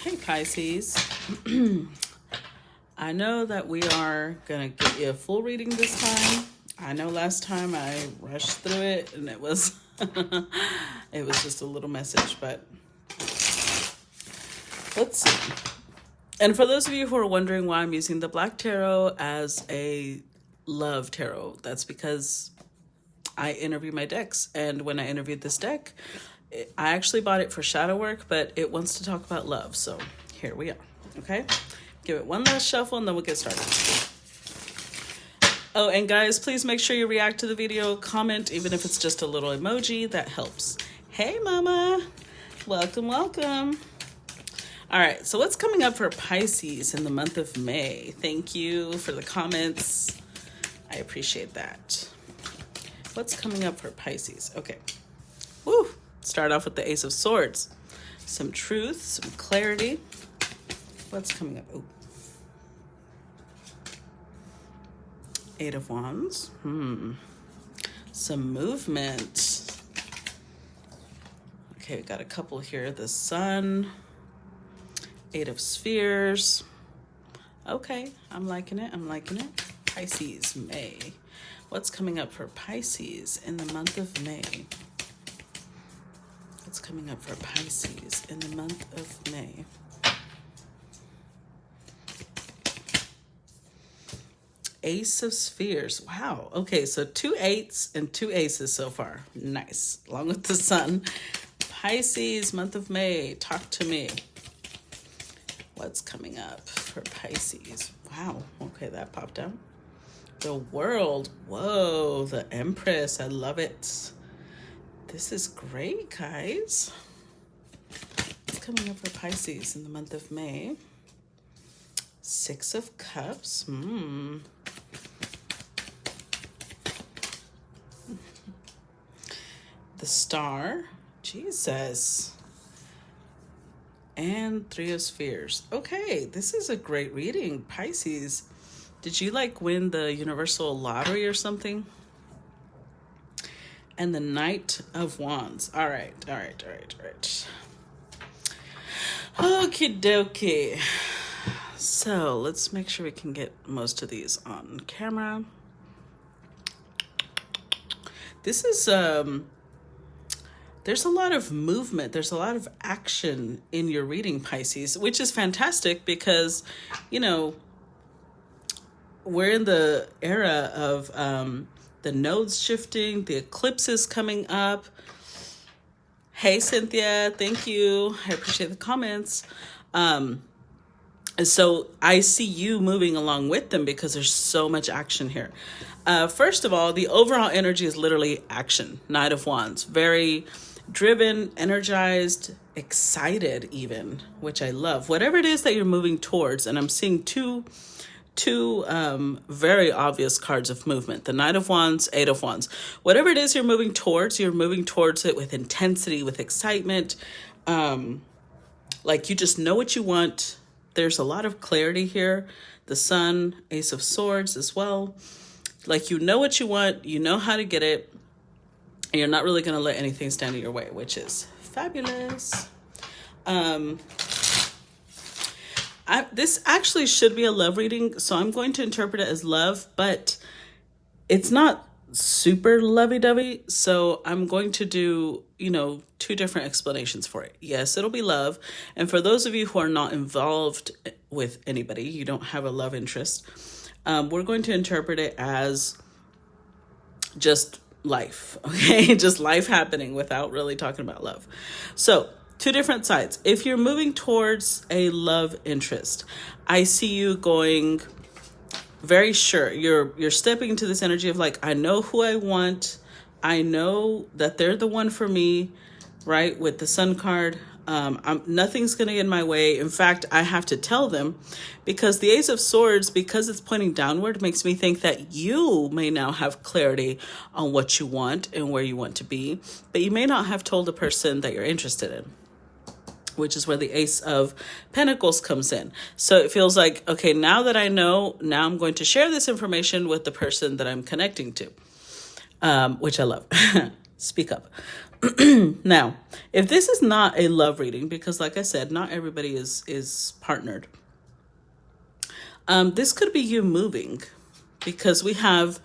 Hey Pisces, I know that we are going to get you a full reading this time. I know last time I rushed through it and it was it was just a little message, but let's see. And for those of you who are wondering why I'm using the Black Tarot as a love tarot, that's because I interview my decks. And when I interviewed this deck, I actually bought it for shadow work, but it wants to talk about love. So here we are. Okay. Give it one last shuffle and then we'll get started. Oh, and guys, please make sure you react to the video, comment, even if it's just a little emoji, that helps. Hey, mama. Welcome, welcome. All right. So what's coming up for Pisces in the month of May? Thank you for the comments. I appreciate that. What's coming up for Pisces? Okay. Woo. Start off with the Ace of Swords. Some truth, some clarity. What's coming up? Ooh. Eight of Wands. Some movement. Okay, we got a couple here. The Sun. Eight of Spheres. Okay, I'm liking it. I'm liking it. Pisces, May. What's coming up for Pisces in the month of May? What's coming up for Pisces in the month of May? Ace of Spheres. Wow. Okay, so 2 8s and 2 aces so far. Nice. Along with the Sun. Pisces, month of May. Talk to me. What's coming up for Pisces? Wow. Okay, that popped out. The World. Whoa, the Empress. I love it. This is great, guys. What's coming up for Pisces in the month of May? Six of Cups. The Star. Jesus. And Three of Spheres. Okay, this is a great reading, Pisces. Did you win the Universal Lottery or something? And the Knight of Wands. All right. Okie dokie. So let's make sure we can get most of these on camera. This is, there's a lot of movement. There's a lot of action in your reading, Pisces, which is fantastic because, we're in the era of, the nodes shifting, the eclipses coming up. Hey, Cynthia, thank you. I appreciate the comments. And so I see you moving along with them because there's so much action here. First of all, the overall energy is literally action. Knight of Wands, very driven, energized, excited even, which I love. Whatever it is that you're moving towards, and I'm seeing two very obvious cards of movement. The Knight of Wands, Eight of Wands. Whatever it is you're moving towards it with intensity, with excitement. You just know what you want. There's a lot of clarity here. The Sun, Ace of Swords as well. You know what you want, you know how to get it, and you're not really going to let anything stand in your way, which is fabulous. This actually should be a love reading, so I'm going to interpret it as love, but it's not super lovey-dovey, so I'm going to do, 2 different explanations for it. Yes, it'll be love, and for those of you who are not involved with anybody, you don't have a love interest, we're going to interpret it as just life, okay? Just life happening without really talking about love. So 2 different sides. If you're moving towards a love interest, I see you going very sure. You're stepping into this energy of I know who I want. I know that they're the one for me, right? With the Sun card. Nothing's going to get in my way. In fact, I have to tell them because the Ace of Swords, because it's pointing downward, makes me think that you may now have clarity on what you want and where you want to be, but you may not have told the person that you're interested in, which is where the Ace of Pentacles comes in. So it feels like, okay, now that I know, now I'm going to share this information with the person that I'm connecting to, which I love. Speak up. Now, if this is not a love reading, because like I said, not everybody is partnered. This could be you moving, because we have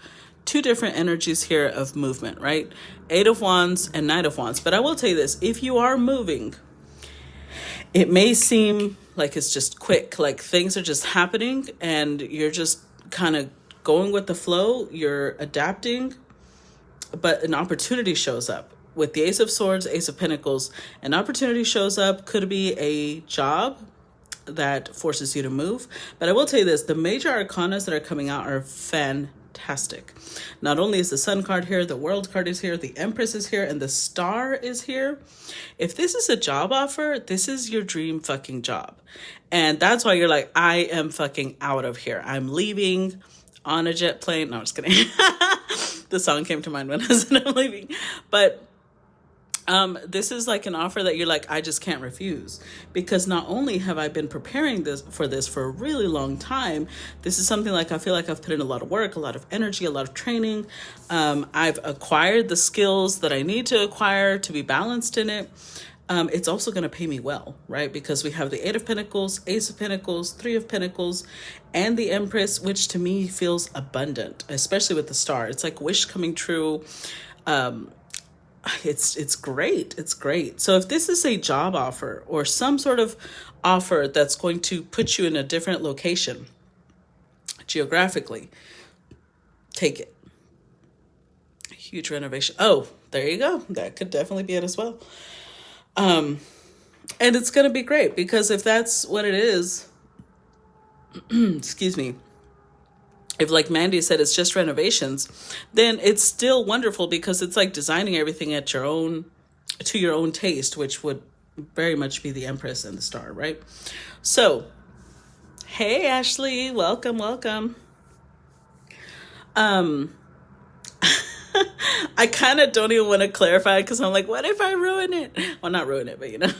two different energies here of movement, right? Eight of Wands and Knight of Wands. But I will tell you this, if you are moving, it may seem like it's just quick, like things are just happening and you're just kind of going with the flow, you're adapting, but an opportunity shows up. With the Ace of Swords, Ace of Pentacles, an opportunity shows up. Could be a job that forces you to move. But I will tell you this, the major arcanas that are coming out are fantastic. Not only is the Sun card here, the World card is here, the Empress is here, and the Star is here. If this is a job offer, this is your dream fucking job. And that's why you're like, I am fucking out of here. I'm leaving on a jet plane. No, I'm just kidding. The song came to mind when I said I'm leaving. But this is like an offer that you're like, I just can't refuse, because not only have I been preparing this for a really long time, this is something like I feel like I've put in a lot of work, a lot of energy, a lot of training. I've acquired the skills that I need to acquire to be balanced in it. It's also going to pay me well, right? Because we have the Eight of Pentacles, Ace of Pentacles, Three of Pentacles, and the Empress, which to me feels abundant, especially with the Star. It's like wish coming true. It's great. It's great. So if this is a job offer or some sort of offer that's going to put you in a different location geographically, take it. Huge renovation. Oh, there you go. That could definitely be it as well. And it's going to be great, because if that's what it is, excuse me, if, like Mandy said, it's just renovations, then it's still wonderful, because it's like designing everything at your own taste, which would very much be the Empress and the Star, right? So, hey, Ashley, welcome. I kind of don't even want to clarify, because I'm like, what if I ruin it? Well, not ruin it, but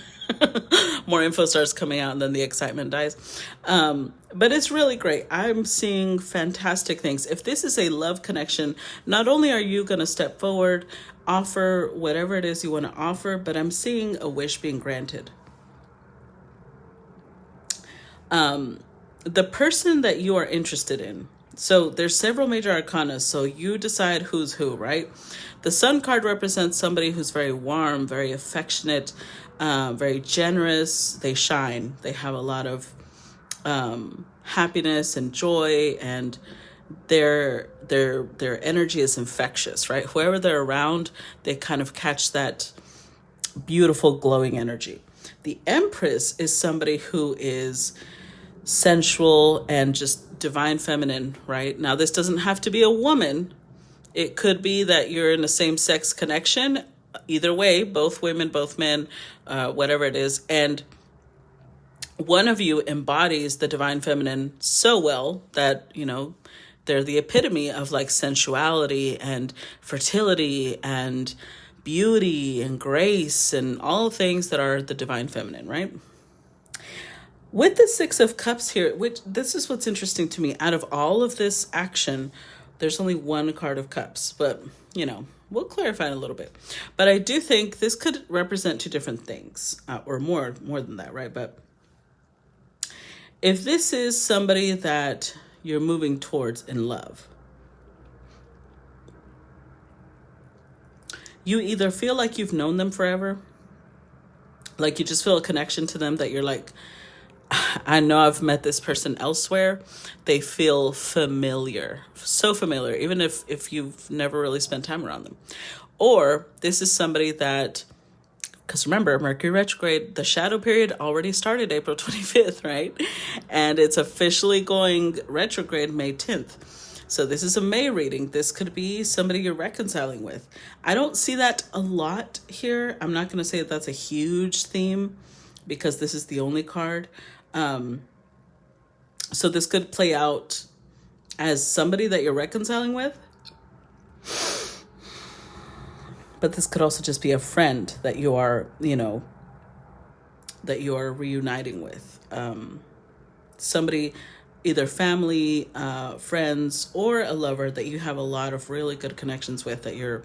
more info starts coming out and then the excitement dies. But it's really great. I'm seeing fantastic things. If this is a love connection, not only are you going to step forward, offer whatever it is you want to offer, but I'm seeing a wish being granted. The person that you are interested in. So there's several major arcana, so you decide who's who, right? The Sun card represents somebody who's very warm, very affectionate, very generous. They shine. They have a lot of happiness and joy, and their energy is infectious, right? Whoever they're around, they kind of catch that beautiful glowing energy. The Empress is somebody who is sensual and just divine feminine, right? Now, this doesn't have to be a woman. It could be that you're in a same-sex connection. Either way, both women, both men, whatever it is. And one of you embodies the divine feminine so well that, they're the epitome of like sensuality and fertility and beauty and grace and all things that are the divine feminine, right? With the Six of Cups here, which this is what's interesting to me. Out of all of this action, there's only one card of Cups, but we'll clarify in a little bit. But I do think this could represent two different things, or more than that, right? But if this is somebody that you're moving towards in love, you either feel like you've known them forever, like you just feel a connection to them, that you're like, I know I've met this person elsewhere. They feel familiar, so familiar, even if you've never really spent time around them. Or this is somebody that, because remember, Mercury retrograde, the shadow period already started April 25th, right? And it's officially going retrograde May 10th. So this is a May reading. This could be somebody you're reconciling with. I don't see that a lot here. I'm not going to say that that's a huge theme, because this is the only card. So this could play out as somebody that you're reconciling with, but this could also just be a friend that you are, that you are reuniting with. Somebody, either family, friends, or a lover that you have a lot of really good connections with, that you're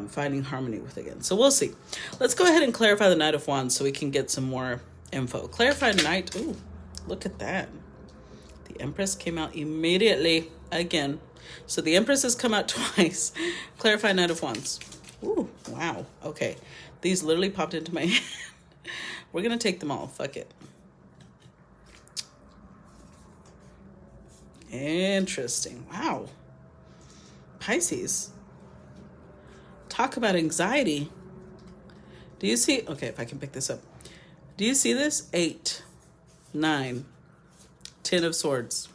finding harmony with again. So we'll see. Let's go ahead and clarify the Knight of Wands so we can get some more info. Clarify Knight. Ooh, look at that. The Empress came out immediately again. So the Empress has come out twice. Clarify Knight of Wands. Ooh, wow. Okay. These literally popped into my hand. We're going to take them all. Fuck it. Interesting. Wow. Pisces. Talk about anxiety. Do you see? Okay, if I can pick this up. Do you see this? 8, 9, 10 of Swords.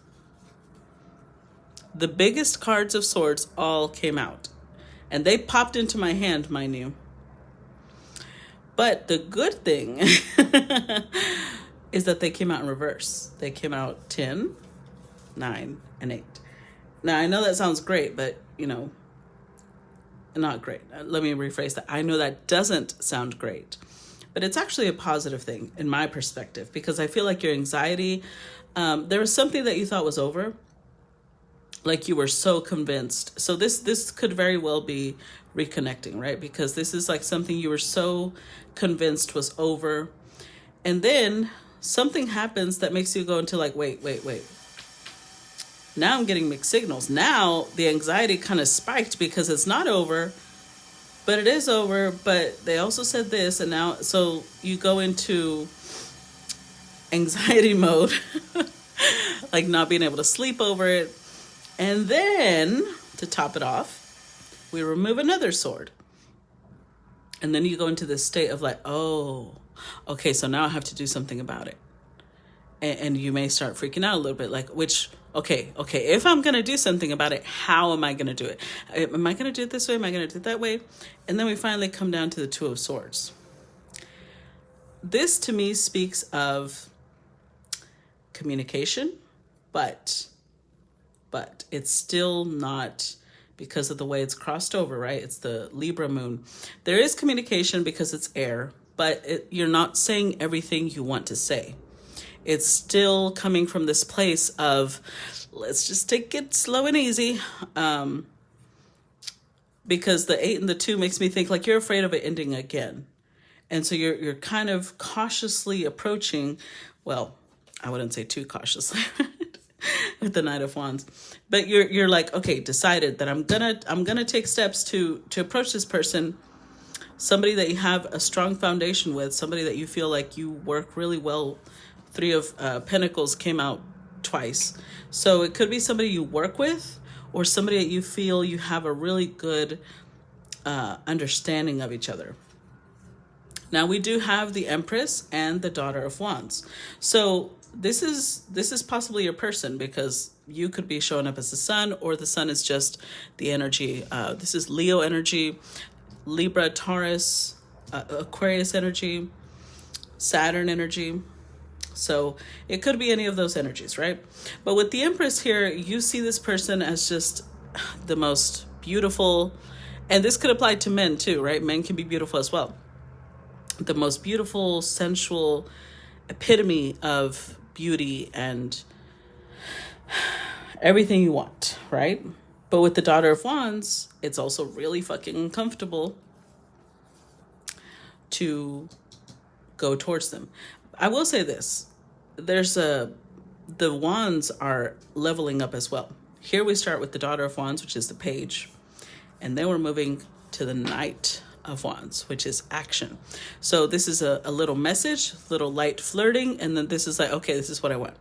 The biggest cards of Swords all came out. And they popped into my hand, mind you. But the good thing is that they came out in reverse. They came out 10, 9, and 8. Now, I know that sounds great, but, you know, not great. Let me rephrase that. I know that doesn't sound great, but it's actually a positive thing in my perspective, because I feel like your anxiety, there was something that you thought was over, like you were so convinced. So this could very well be reconnecting, right? Because this is like something you were so convinced was over. And then something happens that makes you go into like, wait. Now I'm getting mixed signals. Now the anxiety kind of spiked because it's not over, but it is over. But they also said this, and now, so you go into anxiety mode, like not being able to sleep over it. And then to top it off, we remove another sword. And then you go into this state of like, oh, okay, so now I have to do something about it. And you may start freaking out a little bit, like, okay, if I'm going to do something about it, how am I going to do it? Am I going to do it this way? Am I going to do it that way? And then we finally come down to the Two of Swords. This to me speaks of communication, but it's still not, because of the way it's crossed over, right? It's the Libra moon. There is communication because it's air, but you're not saying everything you want to say. It's still coming from this place of, let's just take it slow and easy. Because the 8 and the 2 makes me think like you're afraid of it ending again. And so you're kind of cautiously approaching, well, I wouldn't say too cautiously with the Knight of Wands, but you're like, okay, decided that I'm gonna take steps to approach this person, somebody that you have a strong foundation with, somebody that you feel like you work really well. 3 of Pentacles came out twice. So it could be somebody you work with, or somebody that you feel you have a really good understanding of each other. Now we do have the Empress and the Daughter of Wands. So this is possibly your person, because you could be showing up as the Sun, or the Sun is just the energy. This is Leo energy, Libra, Taurus, Aquarius energy, Saturn energy. So it could be any of those energies, right? But with the Empress here, you see this person as just the most beautiful, and this could apply to men too, right? Men can be beautiful as well. The most beautiful, sensual epitome of beauty and everything you want, right? But with the Daughter of Wands, it's also really fucking uncomfortable to go towards them. I will say this, the wands are leveling up as well. Here we start with the Daughter of Wands, which is the Page, and then we're moving to the Knight of Wands, which is action. So this is a little message, little light flirting, and then this is like, okay, this is what I want.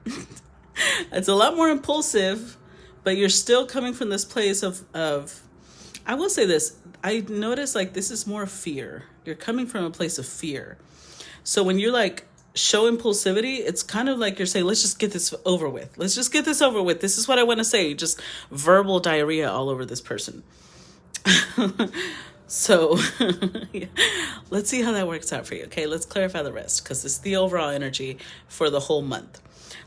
It's a lot more impulsive, but you're still coming from this place of I will say this, I notice like this is more fear. You're coming from a place of fear. So when you're like, show impulsivity, it's kind of like you're saying, let's just get this over with. Let's just get this over with. This is what I want to say. Just verbal diarrhea all over this person. So yeah. Let's see how that works out for you. Okay, let's clarify the rest, because it's the overall energy for the whole month.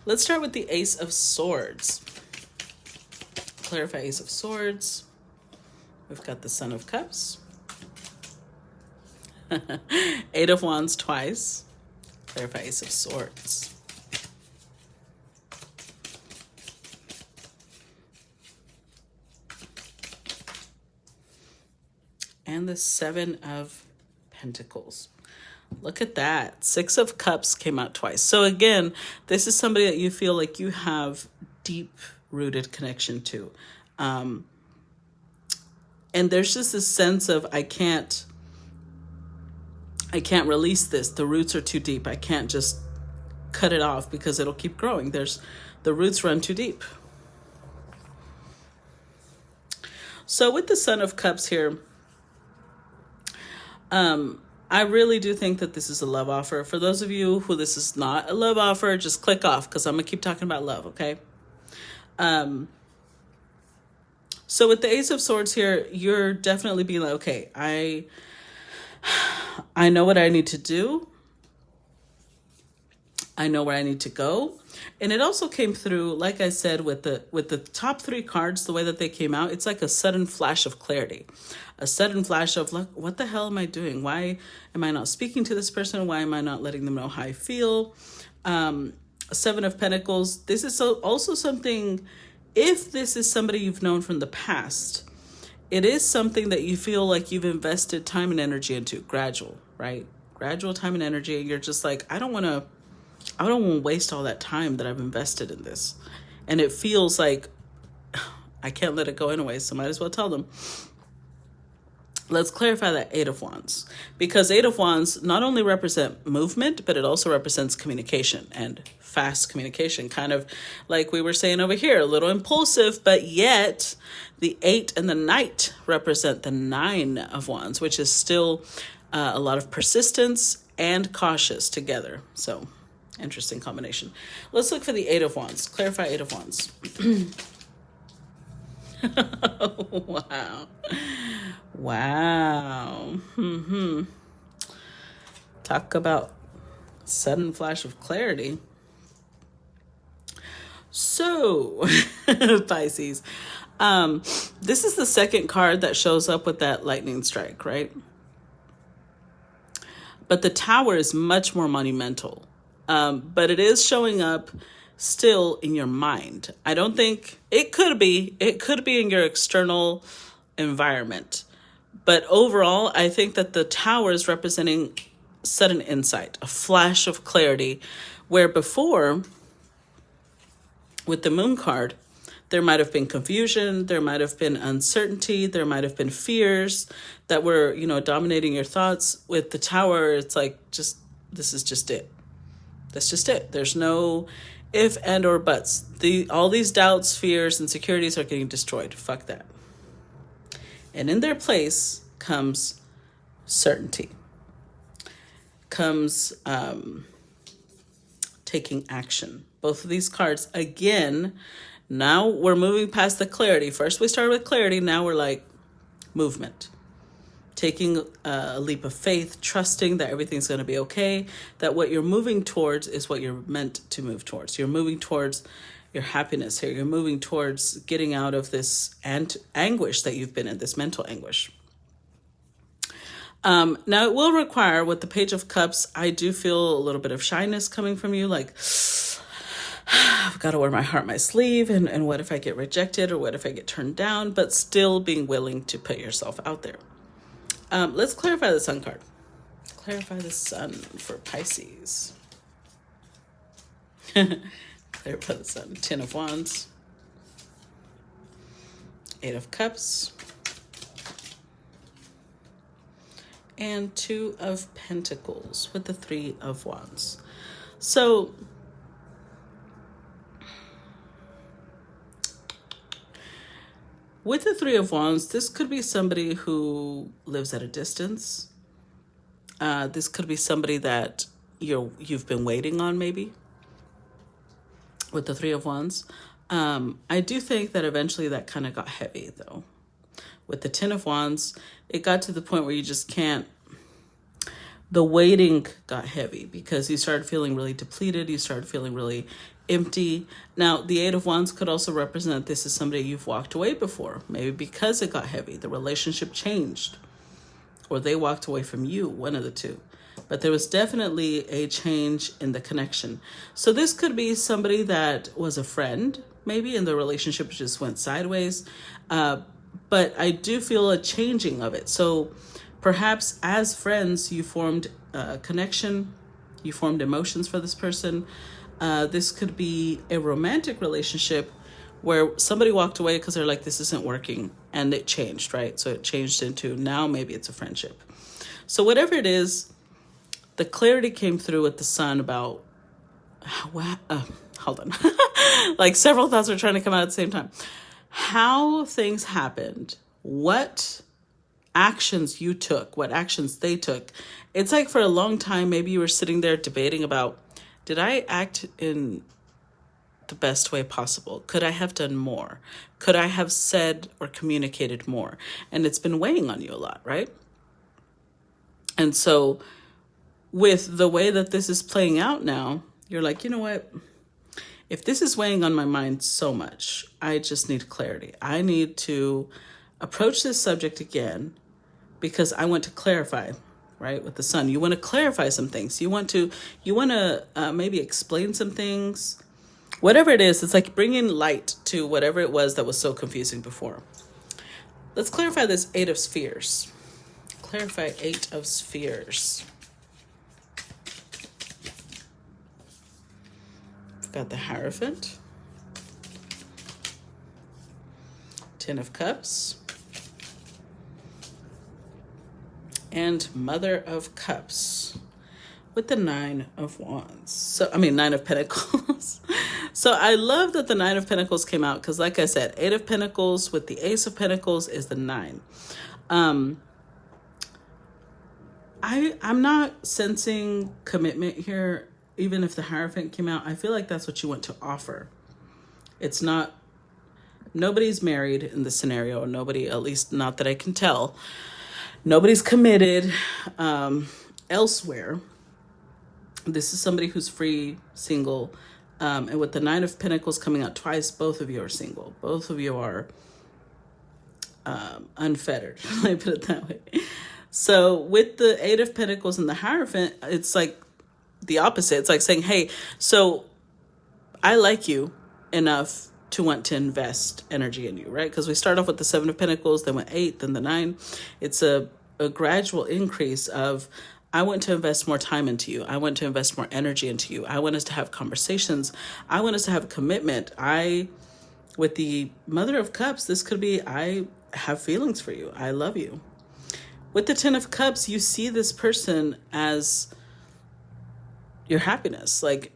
Let's start with the Ace of Swords. Clarify Ace of Swords. We've got the Son of Cups. 8 of Wands twice. Clarify Ace of Swords. and the Seven of Pentacles. Look at that. Six of Cups came out twice. So again, this is somebody that you feel like you have deep-rooted connection to. And there's just this sense of, I can't release this. The roots are too deep. I can't just cut it off because it'll keep growing. The roots run too deep. So with the Son of Cups here, I really do think that this is a love offer. For those of you who this is not a love offer, just click off because I'm going to keep talking about love, okay? So with the Ace of Swords here, you're definitely being like, okay, I know what I need to do. I know where I need to go. And it also came through, like I said, with the top three cards, the way that they came out, it's like a sudden flash of clarity. A sudden flash of, look, what the hell am I doing? Why am I not speaking to this person? Why am I not letting them know how I feel? Seven of Pentacles. This is also something, if this is somebody you've known from the past, it is something that you feel like you've invested time and energy into, gradual, right? Gradual time and energy. And you're just like, I don't want to waste all that time that I've invested in this. And it feels like I can't let it go anyway, so might as well tell them. Let's clarify that Eight of Wands, because Eight of Wands not only represent movement, but it also represents communication and fast communication, kind of like we were saying over here, a little impulsive, but yet the Eight and the Knight represent the Nine of Wands, which is still a lot of persistence and cautious together. So interesting combination. Let's look for the Eight of Wands. Clarify Eight of Wands. Wow. Wow. Talk about sudden flash of clarity. So, Pisces, this is the second card that shows up with that lightning strike, right? But the Tower is much more monumental. But it is showing up still in your mind. I don't think it could be in your external environment. But overall, I think that the Tower is representing sudden insight, a flash of clarity, where before, with the Moon card, there might have been confusion, there might have been uncertainty, there might have been fears that were, dominating your thoughts. With the Tower, it's like, this is just it. That's just it. There's no if, and, or buts. All these doubts, fears, insecurities are getting destroyed. Fuck that. And in their place comes certainty. Comes taking action. Both of these cards, again, now we're moving past the clarity. First we started with clarity. Now we're like movement. Taking a leap of faith, trusting that everything's going to be okay, that what you're moving towards is what you're meant to move towards. You're moving towards your happiness here. You're moving towards getting out of this anguish that you've been in, this mental anguish. Now, it will require, with the Page of Cups, I do feel a little bit of shyness coming from you, like, I've got to wear my heart on my sleeve, and what if I get rejected, or what if I get turned down, but still being willing to put yourself out there. Let's clarify the Sun card. Clarify the Sun for Pisces. Clarify the Sun. 10 of Wands. 8 of Cups. And 2 of Pentacles with the 3 of Wands. So, with the 3 of Wands, this could be somebody who lives at a distance. This could be somebody that you've been waiting on, maybe. With the 3 of Wands. I do think that eventually that kind of got heavy, though. With the 10 of Wands, it got to the point where you just can't. The waiting got heavy because you started feeling really depleted. You started feeling really empty. Now, the 8 of Wands could also represent this is somebody you've walked away before. Maybe because it got heavy, the relationship changed. Or they walked away from you, one of the two. But there was definitely a change in the connection. So this could be somebody that was a friend, maybe, and the relationship just went sideways. but I do feel a changing of it. So perhaps as friends, you formed a connection, you formed emotions for this person. This could be a romantic relationship where somebody walked away because they're like, this isn't working, and it changed, right? So it changed into now maybe it's a friendship. So whatever it is, the clarity came through with the sun about, hold on, like several thoughts are trying to come out at the same time. How things happened, what actions you took, what actions they took. It's like for a long time, maybe you were sitting there debating about, did I act in the best way possible? Could I have done more? Could I have said or communicated more? And it's been weighing on you a lot, right? And so with the way that this is playing out now, you're like, you know what? If this is weighing on my mind so much, I just need clarity. I need to approach this subject again because I want to clarify, right? With the sun, you want to clarify some things. You want to maybe explain some things. Whatever it is, it's like bringing light to whatever it was that was so confusing before. Let's clarify this 8 of Spheres. Clarify 8 of Spheres. We've got the Hierophant, 10 of Cups, and Mother of Cups with the 9 of Wands. 9 of Pentacles. So I love that the 9 of Pentacles came out because, like I said, 8 of Pentacles with the Ace of Pentacles is the 9. I'm not sensing commitment here. Even if the Hierophant came out, I feel like that's what you want to offer. It's not, nobody's married in this scenario. Nobody, at least not that I can tell. Nobody's committed elsewhere. This is somebody who's free, single. And with the 9 of Pentacles coming out twice, both of you are single. Both of you are unfettered. Let me put it that way. So with the 8 of Pentacles and the Hierophant, it's like the opposite. It's like saying, hey, so I like you enough to want to invest energy in you, right? Because we start off with the 7 of Pentacles, then with 8, then the 9. It's a gradual increase of, I want to invest more time into you. I want to invest more energy into you. I want us to have conversations. I want us to have commitment. With the Mother of Cups, this could be, I have feelings for you. I love you. With the 10 of Cups, you see this person as your happiness. Like,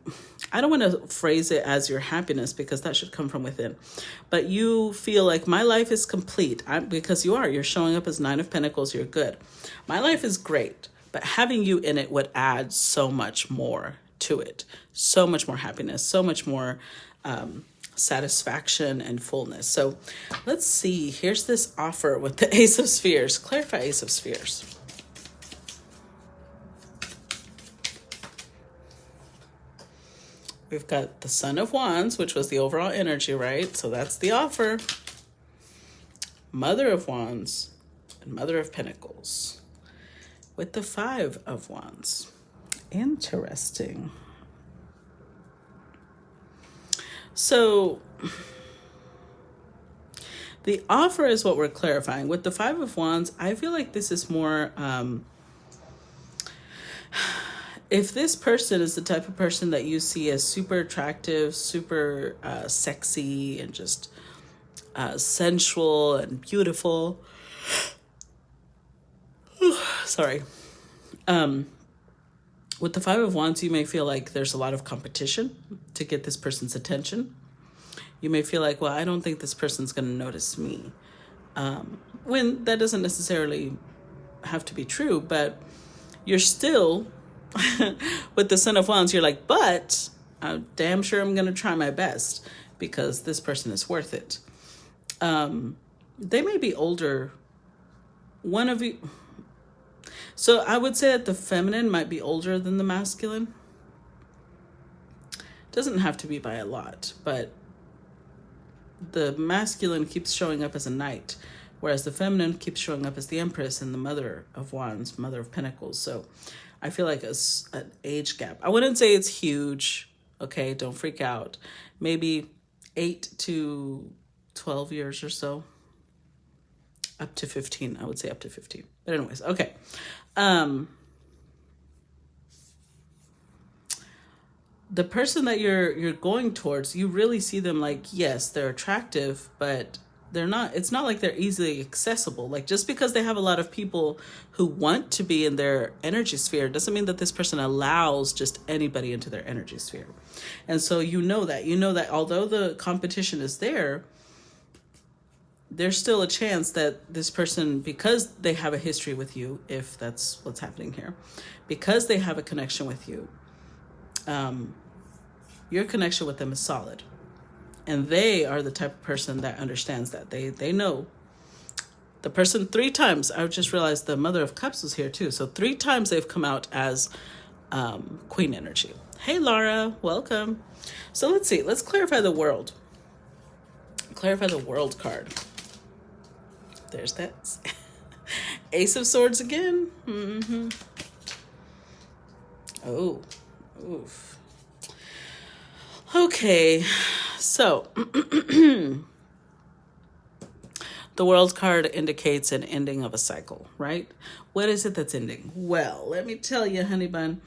I don't want to phrase it as your happiness because that should come from within. But you feel like my life is complete because you're showing up as 9 of Pentacles. You're good. My life is great, but having you in it would add so much more to it. So much more happiness, so much more satisfaction and fullness. So let's see. Here's this offer with the Ace of Spheres. Clarify Ace of Spheres. We've got the Son of Wands, which was the overall energy, right? So that's the offer. Mother of Wands and Mother of Pentacles with the 5 of Wands. Interesting. So the offer is what we're clarifying. With the 5 of Wands, I feel like this is more... if this person is the type of person that you see as super attractive, super sexy, and just sensual and beautiful, sorry. With the 5 of Wands, you may feel like there's a lot of competition to get this person's attention. You may feel like, well, I don't think this person's going to notice me. When that doesn't necessarily have to be true, but you're still... with the Son of Wands, you're like, but I'm damn sure I'm going to try my best because this person is worth it. They may be older. One of you. So I would say that the feminine might be older than the masculine. Doesn't have to be by a lot, but the masculine keeps showing up as a knight, whereas the feminine keeps showing up as the Empress and the Mother of Wands, Mother of Pentacles. So I feel like an age gap. I wouldn't say it's huge. Okay, don't freak out. Maybe 8 to 12 years or so. Up to 15. I would say up to 15. But anyways, okay. Um, the person that you're going towards, you really see them like, yes, they're attractive, but it's not like they're easily accessible. Like, just because they have a lot of people who want to be in their energy sphere doesn't mean that this person allows just anybody into their energy sphere. And so you know that although the competition is there, there's still a chance that this person, because they have a history with you, if that's what's happening here, because they have a connection with you, your connection with them is solid. And they are the type of person that understands that. They know. The person 3 times, I just realized the Mother of Cups was here too. So 3 times they've come out as Queen energy. Hey, Laura, welcome. So let's see. Let's clarify the world. Clarify the world card. There's that. Ace of Swords again. Mm-hmm. Oh, oof. Okay, so the world card indicates an ending of a cycle, right? What is it that's ending? Well, let me tell you, honey bun.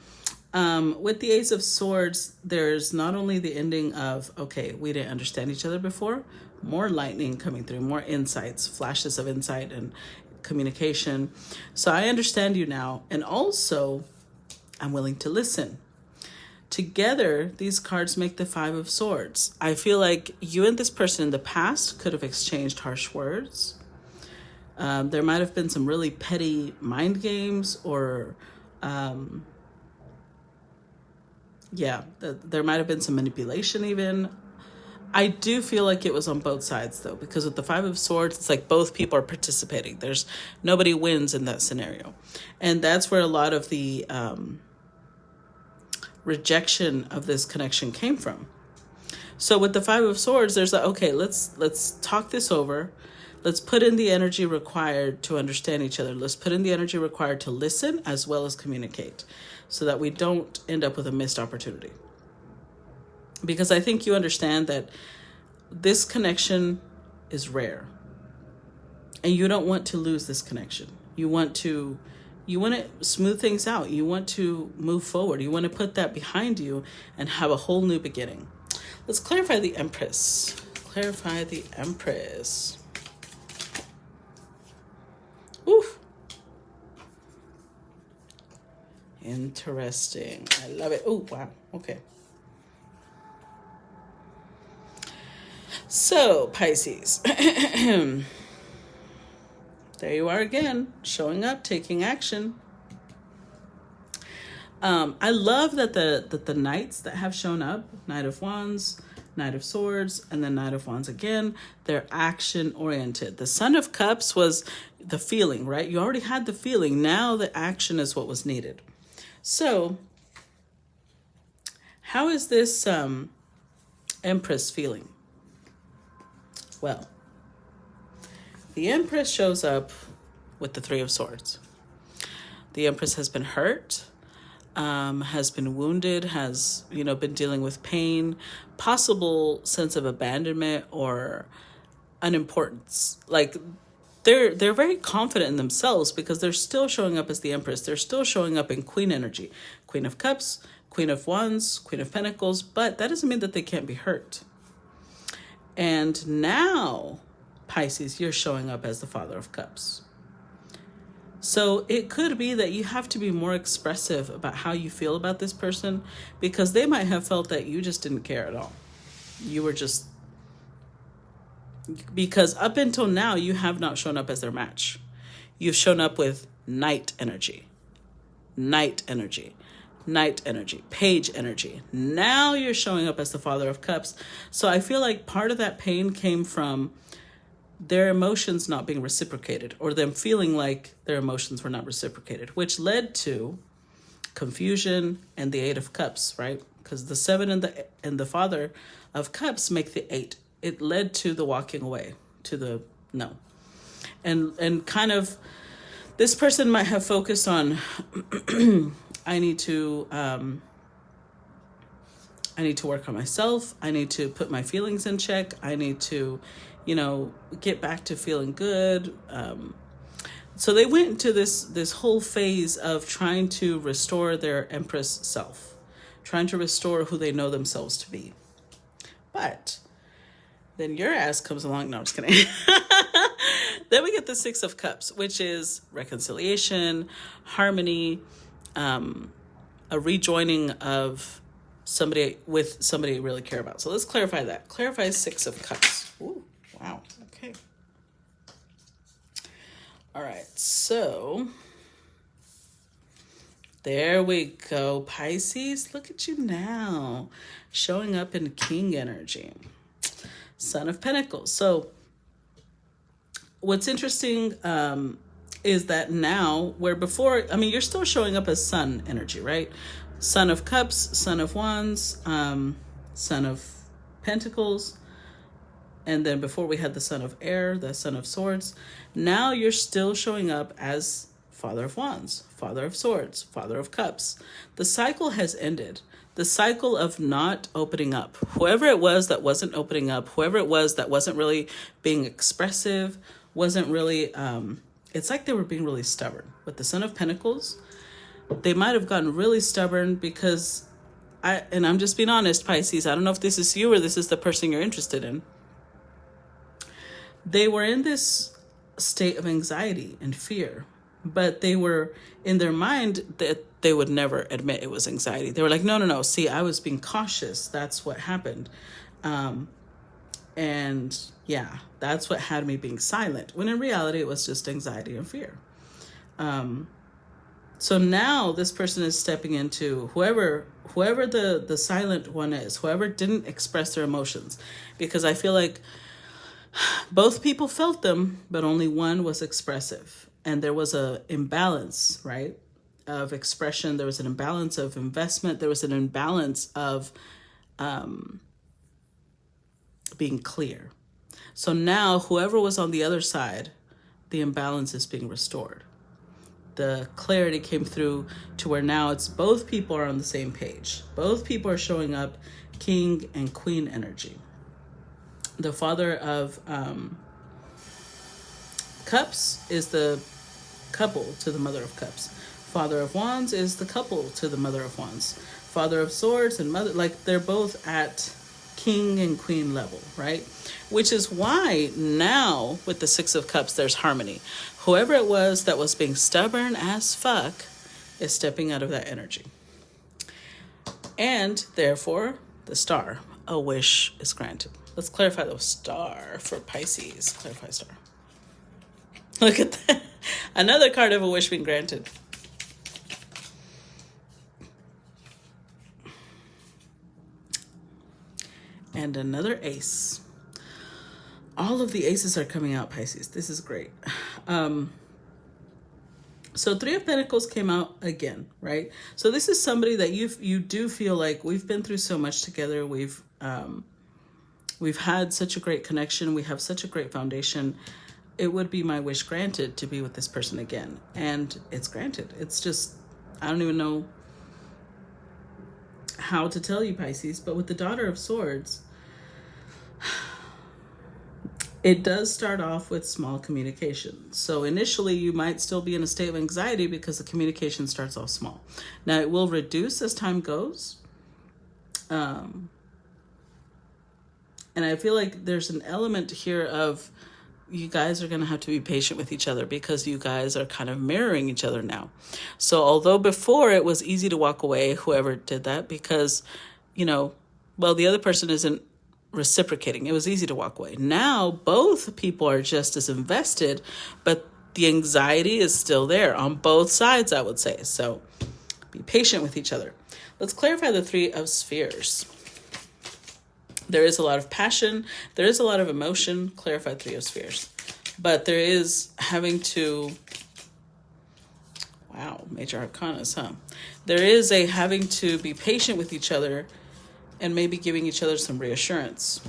With the Ace of Swords, there's not only the ending of, okay, we didn't understand each other before, more lightning coming through, more insights, flashes of insight and communication. So I understand you now. And also, I'm willing to listen. Together, these cards make the 5 of Swords. I feel like you and this person in the past could have exchanged harsh words. There might have been some really petty mind games, or there might have been some manipulation even. I do feel like it was on both sides though, because with the 5 of Swords, it's like both people are participating. There's nobody wins in that scenario. And that's where a lot of the rejection of this connection came from. So with the 5 of Swords, there's like, okay, let's talk this over. Let's put in the energy required to understand each other. Let's put in the energy required to listen as well as communicate, so that we don't end up with a missed opportunity. Because I think you understand that this connection is rare. And you don't want to lose this connection. You want to smooth things out. You want to move forward. You want to put that behind you and have a whole new beginning. Let's clarify the Empress. Clarify the Empress. Oof. Interesting. I love it. Oh, wow. Okay. So, Pisces. There you are again, showing up, taking action. I love that the knights that have shown up, Knight of Wands, Knight of Swords, and then Knight of Wands again, they're action oriented. The Son of Cups was the feeling, right? You already had the feeling. Now the action is what was needed. So, how is this Empress feeling? Well, the Empress shows up with the 3 of Swords. The Empress has been hurt, has been wounded, has, been dealing with pain, possible sense of abandonment or unimportance. Like, they're very confident in themselves because they're still showing up as the Empress. They're still showing up in Queen energy. Queen of Cups, Queen of Wands, Queen of Pentacles, but that doesn't mean that they can't be hurt. And now, Pisces, you're showing up as the Father of Cups. So it could be that you have to be more expressive about how you feel about this person, because they might have felt that you just didn't care at all. You were just... Because up until now, you have not shown up as their match. You've shown up with Knight energy, Knight energy, Knight energy, Page energy. Now you're showing up as the Father of Cups. So I feel like part of that pain came from their emotions not being reciprocated, or them feeling like their emotions were not reciprocated, which led to confusion and the 8 of Cups, right? Because the 7 and the Father of Cups make the 8. It led to the walking away, to the no. And kind of, this person might have focused on, I need to I need to work on myself. I need to put my feelings in check. I need to, get back to feeling good. So they went into this whole phase of trying to restore their Empress self, trying to restore who they know themselves to be. But then your ass comes along. No, I'm just kidding. Then we get the Six of Cups, which is reconciliation, harmony, a rejoining of somebody with somebody you really care about. So let's clarify that. Clarify Six of Cups. Ooh, wow. Okay. All right. So there we go, Pisces. Look at you now, showing up in King energy. Son of Pentacles. So what's interesting is that now, where before, you're still showing up as Sun energy, right? Son of Cups, Son of Wands, Son of Pentacles, and then before we had the Son of Air, the Son of Swords. Now you're still showing up as Father of Wands, Father of Swords, Father of Cups. The cycle has ended. The cycle of not opening up. Whoever it was that wasn't opening up, whoever it was that wasn't really being expressive, wasn't really, it's like they were being really stubborn. With the Son of Pentacles, they might have gotten really stubborn because I'm just being honest, Pisces, I don't know if this is you or this is the person you're interested in. They were in this state of anxiety and fear, but they were in their mind that they would never admit it was anxiety. They were like, no. See, I was being cautious. That's what happened. And yeah, that's what had me being silent. When in reality, it was just anxiety and fear. So now this person is stepping into whoever the silent one is, whoever didn't express their emotions, because I feel like both people felt them, but only one was expressive. And there was a imbalance, right, of expression. There was an imbalance of investment. There was an imbalance of being clear. So now whoever was on the other side, the imbalance is being restored. The clarity came through to where now it's both people are on the same page. Both people are showing up King and Queen energy. The Father of Cups is the couple to the Mother of Cups. Father of Wands is the couple to the Mother of Wands. Father of Swords and Mother, like they're both at King and Queen level, right? Which is why now with the Six of Cups, there's harmony. Whoever it was that was being stubborn as fuck is stepping out of that energy. And therefore, the Star, a wish is granted. Let's clarify the Star for Pisces. Clarify Star. Look at that. Another card of a wish being granted. And another ace. All of the aces are coming out, Pisces. This is great. So Three of Pentacles came out again, right? So this is somebody that you do feel like we've been through so much together. We've had such a great connection. We have such a great foundation. It would be my wish granted to be with this person again. And it's granted. It's just, I don't even know how to tell you, Pisces, but with the Daughter of Swords, it does start off with small communication. So initially you might still be in a state of anxiety because the communication starts off small. Now it will reduce as time goes. And I feel like there's an element here of you guys are going to have to be patient with each other because you guys are kind of mirroring each other now. So although before it was easy to walk away, whoever did that, because, the other person isn't reciprocating. It was easy to walk away. Now both people are just as invested, but the anxiety is still there on both sides, I would say. So be patient with each other. Let's clarify the Three of Spheres. There is a lot of passion. There is a lot of emotion. Clarify Three of Spheres. But there is having to... Wow, Major Arcanas, huh? There is a having to be patient with each other and maybe giving each other some reassurance.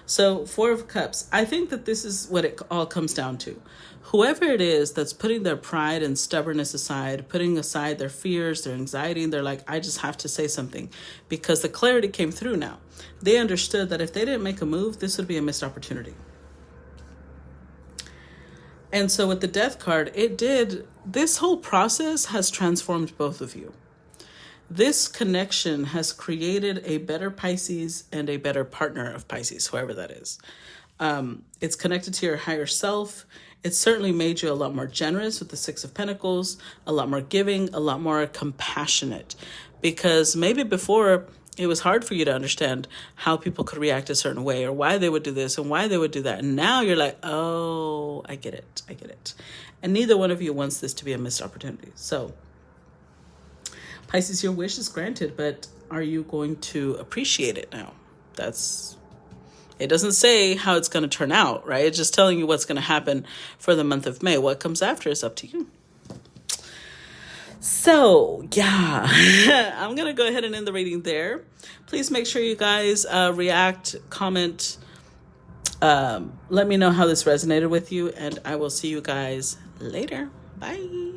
So, Four of Cups, I think that this is what it all comes down to. Whoever it is that's putting their pride and stubbornness aside, putting aside their fears, their anxiety, and they're like, I just have to say something, because the clarity came through now. They understood that if they didn't make a move, this would be a missed opportunity. And so with the Death card, this whole process has transformed both of you. This connection has created a better Pisces and a better partner of Pisces, whoever that is. It's connected to your higher self. It's certainly made you a lot more generous with the Six of Pentacles, a lot more giving, a lot more compassionate. Because maybe before it was hard for you to understand how people could react a certain way or why they would do this and why they would do that. And now you're like, oh, I get it. I get it. And neither one of you wants this to be a missed opportunity. So Pisces, your wish is granted, but are you going to appreciate it now? It doesn't say how it's going to turn out, right? It's just telling you what's going to happen for the month of May. What comes after is up to you. So, yeah, I'm going to go ahead and end the reading there. Please make sure you guys react, comment. Let me know how this resonated with you, and I will see you guys later. Bye.